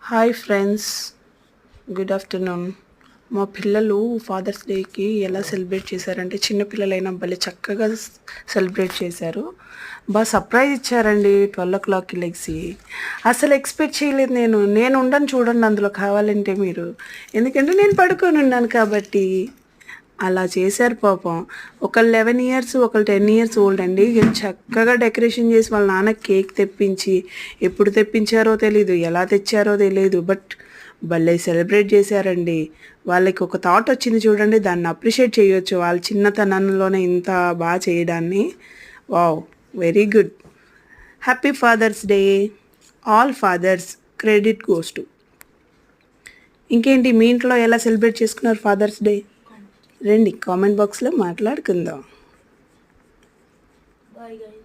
Hi friends, good afternoon. మా పిల్లలు fathers డేకి ఎలా సెలబ్రేట్ చేశారంటే చిన్నపిల్లలైనా భలే చక్కగా సెలబ్రేట్ చేశారు. బాగా సర్ప్రైజ్ ఇచ్చారండి 12 o'clockకి లెగ్సి. అసలు ఎక్స్పెక్ట్ చేయలేదు నేను ఉండను చూడండి అందులో కావాలంటే మీరు, ఎందుకంటే నేను పడుకొని ఉన్నాను కాబట్టి. అలా చేశారు పాపం. ఒకళ్ళు 11 years, ఒకళ్ళు 10 years ఓల్డ్ అండి. చక్కగా డెకరేషన్ చేసి వాళ్ళ నాన్న కేక్ తెప్పించి, ఎప్పుడు తెప్పించారో తెలీదు, ఎలా తెచ్చారో తెలీదు, బట్ భలే సెలబ్రేట్ చేశారండి. వాళ్ళకి ఒక థాట్ వచ్చింది చూడండి, దాన్ని అప్రిషియేట్ చేయొచ్చు వాళ్ళ చిన్నతనంలోనే ఇంత బాగా చేయడాన్ని. Wow, very good. Happy father's day. All fathers, credit goes to. ఇంకేంటి మీ ఇంట్లో ఎలా సెలబ్రేట్ చేసుకున్నారు ఫాదర్స్ డే? రండి కామెంట్ బాక్స్లో మాట్లాడుకుందాం. Bye guys.